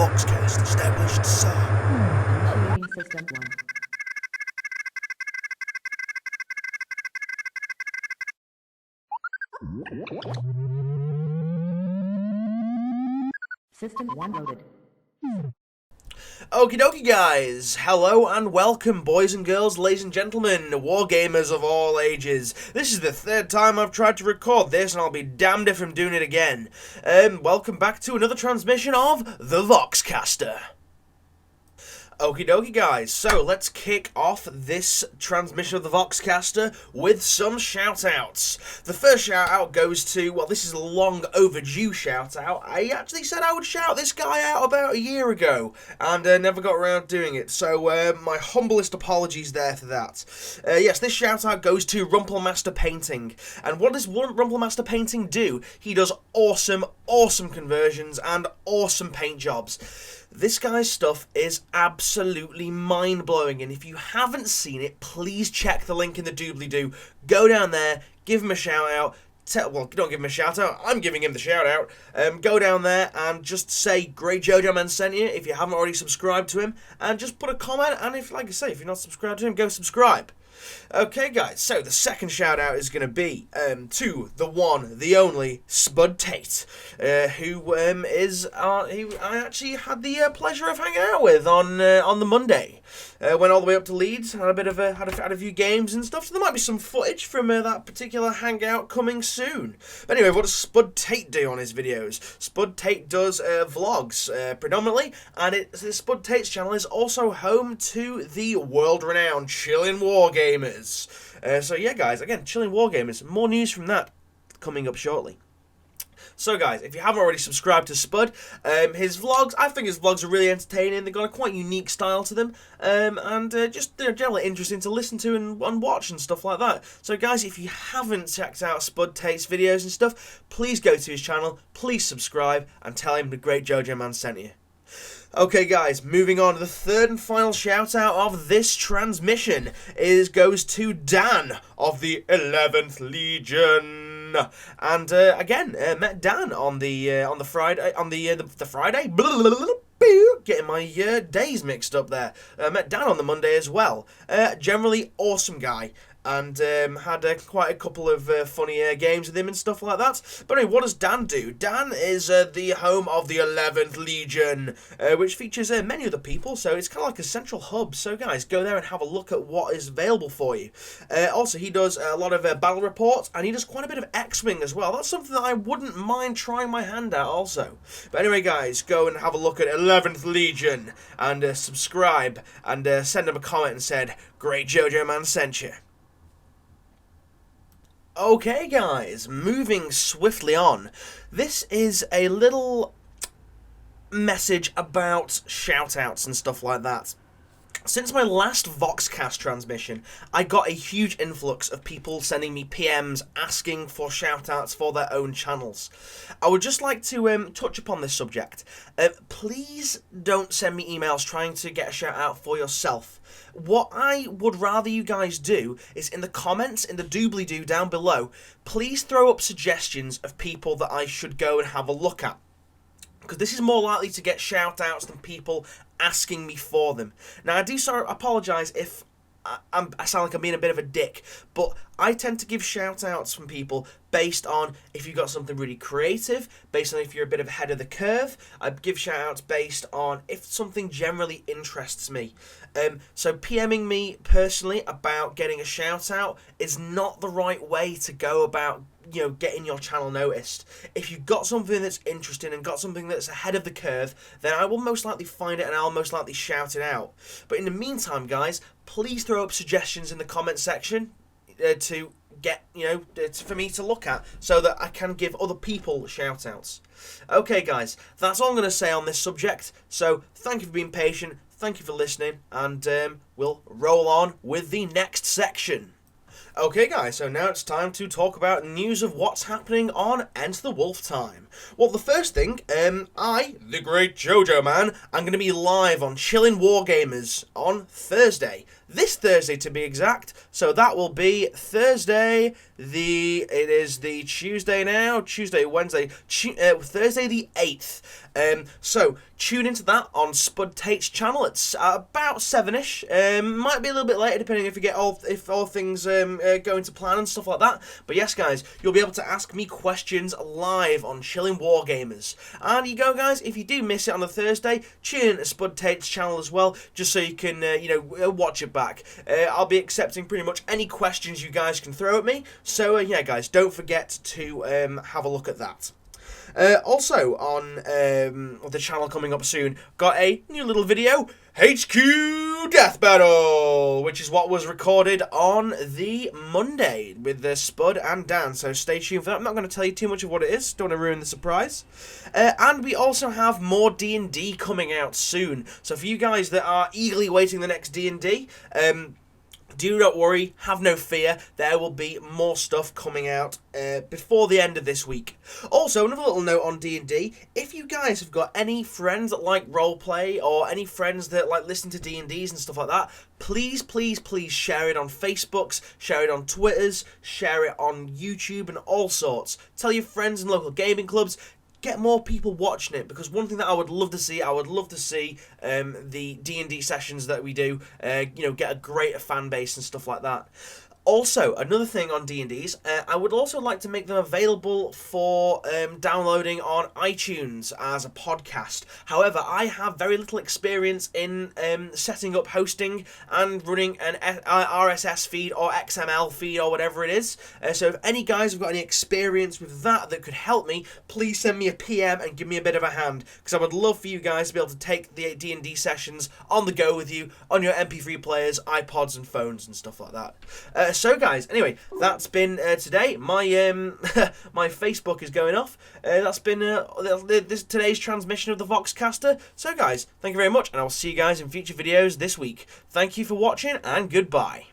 Vox Caster established, sir. Initiating System 1. System 1 loaded. Okie dokie guys, hello and welcome boys and girls, ladies and gentlemen, wargamers of all ages. This is the third time I've tried to record this and I'll be damned if I'm doing it again. Welcome back to another transmission of the Vox Caster. Okie dokie guys, so let's kick off this transmission of the Vox Caster with some shout-outs. The first shout-out goes to, well, this is a long overdue shout-out. I actually said I would shout this guy out about a year ago, and never got around doing it, so my humblest apologies there for that. Yes, this shout-out goes to Rumplemaster Painting, and what does Rumplemaster Painting do? He does awesome conversions and awesome paint jobs. This guy's stuff is absolutely mind-blowing, and if you haven't seen it, please check the link in the doobly-doo. Go down there, give him a shout-out. Well, don't give him a shout-out, I'm giving him the shout-out. Go down there and just say, Great Jojo Man sent you, if you haven't already subscribed to him, and just put a comment, and if, like I say, if you're not subscribed to him, go subscribe. Okay guys, so the second shout out is going to be to the one, the only Spud Tate, who I actually had the pleasure of hanging out with on the Monday. Went all the way up to Leeds, had a few games and stuff, so there might be some footage from that particular hangout coming soon. But anyway, what does Spud Tate do on his videos? Spud Tate does vlogs predominantly, and Spud Tate's channel is also home to the world-renowned Chillin' Wargamers. So yeah guys, again, Chillin' Wargamers, more news from that coming up shortly. So guys, if you haven't already subscribed to Spud, his vlogs, I think his vlogs are really entertaining. They've got a quite unique style to them, and just they're generally interesting to listen to and watch and stuff like that. So guys, if you haven't checked out Spud Tate's videos and stuff, please go to his channel, please subscribe, and tell him the Great Jojo Man sent you. Okay guys, moving on to the third and final shout out of this transmission goes to Dan of the 11th Legion. And again, met Dan on the Friday, the Friday, getting my days mixed up there. Met Dan on the Monday as well. Generally awesome guy. And had quite a couple of funny games with him and stuff like that. But anyway, what does Dan do? Dan is the home of the 11th Legion, which features many other people, so it's kind of like a central hub. So guys, go there and have a look at what is available for you. Also, he does a lot of battle reports, and he does quite a bit of X-Wing as well. That's something that I wouldn't mind trying my hand at also. But anyway, guys, go and have a look at 11th Legion, and subscribe, and send him a comment and said, Great Jojo Man sent you. Okay guys, moving swiftly on, this is a little message about shoutouts and stuff like that. Since my last VoxCast transmission, I got a huge influx of people sending me PMs asking for shoutouts for their own channels. I would just like to touch upon this subject. Please don't send me emails trying to get a shout out for yourself. What I would rather you guys do is in the comments, in the doobly-doo down below, please throw up suggestions of people that I should go and have a look at. Because this is more likely to get shout-outs than people asking me for them. Now, I do apologise if I sound like I'm being a bit of a dick, but I tend to give shout-outs from people based on if you've got something really creative, based on if you're a bit ahead of the curve. I give shout-outs based on if something generally interests me. So PMing me personally about getting a shout-out is not the right way to go about, you know, getting your channel noticed. If you've got something that's interesting and got something that's ahead of the curve, then I will most likely find it and I'll most likely shout it out. But in the meantime, guys, please throw up suggestions in the comment section to get, you know, for me to look at so that I can give other people shout outs. Okay guys, that's all I'm going to say on this subject, so thank you for being patient, thank you for listening, and we'll roll on with the next section. Okay guys, so now it's time to talk about news of what's happening on Enter the Wolf time. Well, the first thing, I, the Great Jojo Man, I'm going to be live on Chillin' Wargamers on Thursday. This Thursday to be exact, so that will be Thursday It is the Tuesday now, Tuesday, Wednesday, Thursday the 8th. So tune into that on Spud Tate's channel. It's about 7ish. Might be a little bit later depending if all things go into plan and stuff like that. But yes, guys, you'll be able to ask me questions live on Chilling Wargamers. And you go, guys. If you do miss it on a Thursday, tune in to Spud Tate's channel as well, just so you can watch it back. I'll be accepting pretty much any questions you guys can throw at me. So yeah, guys, don't forget to have a look at that. Also, on the channel coming up soon, got a new little video, HQ Death Battle, which is what was recorded on the Monday with Spud and Dan, so stay tuned for that. I'm not going to tell you too much of what it is, don't want to ruin the surprise. And we also have more D&D coming out soon, so for you guys that are eagerly waiting the next D&D, do not worry, have no fear, there will be more stuff coming out before the end of this week. Also, another little note on D&D, if you guys have got any friends that like roleplay, or any friends that like listen to D&Ds and stuff like that, please, please, please share it on Facebooks, share it on Twitters, share it on YouTube and all sorts. Tell your friends in local gaming clubs, get more people watching it, because one thing that I would love to see, the D&D sessions that we do, get a greater fan base and stuff like that. Also, another thing on D&Ds, I would also like to make them available for downloading on iTunes as a podcast. However, I have very little experience in setting up hosting and running an RSS feed or XML feed or whatever it is. So if any guys have got any experience with that could help me, please send me a PM and give me a bit of a hand, because I would love for you guys to be able to take the D&D sessions on the go with you on your MP3 players, iPods and phones and stuff like that. So guys, anyway, that's been today. My my Facebook is going off. That's been today's transmission of the Vox Caster. So guys, thank you very much, and I will see you guys in future videos this week. Thank you for watching, and goodbye.